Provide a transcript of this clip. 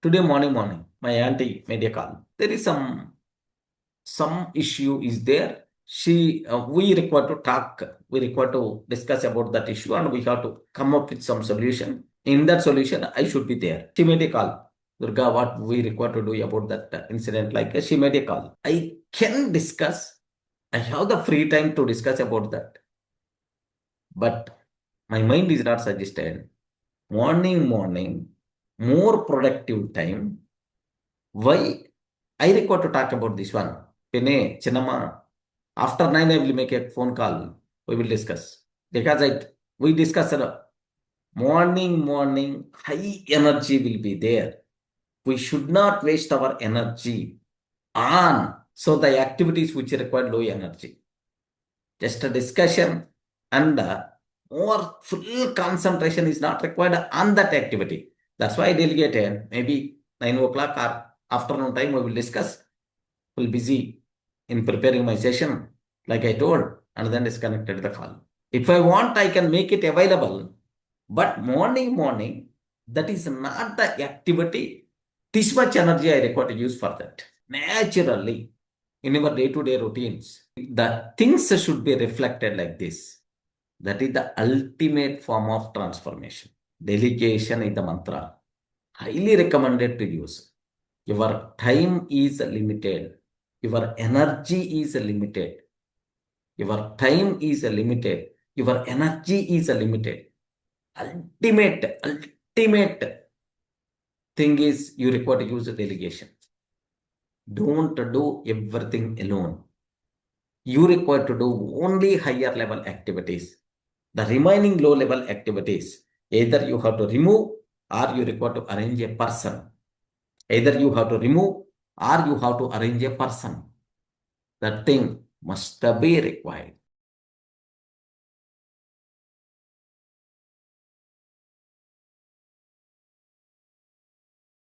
Today morning, my auntie made a call. There is some issue is there. We require to talk. We require to discuss about that issue, and we have to come up with some solution. In that solution, I should be there. She made a call. Durga, what we require to do about that incident? Like she made a call. I can discuss. I have the free time to discuss about that. But my mind is not suggested. Morning, more productive time. Why I require to talk about this one? Pene, Chinama, after 9, I will make a phone call. We will discuss. Because we discuss morning, high energy will be there. We should not waste our energy on the activities which require low energy. Just a discussion and more full concentration is not required on that activity. That's why I delegated maybe 9 o'clock or afternoon time we will discuss. We'll busy in preparing my session, like I told, and then disconnected the call. If I want, I can make it available. But morning, that is not the activity. This much energy I require to use for that. Naturally, in our day-to-day routines, the things should be reflected like this. That is the ultimate form of transformation. Delegation is the mantra. Highly recommended to use. Your time is limited. Your energy is limited. Your time is limited. Your energy is limited. Ultimate thing is you require to use a delegation. Don't do everything alone. You require to do only higher level activities. The remaining low level activities, either you have to remove or you require to arrange a person. Either you have to remove or you have to arrange a person. That thing must be required.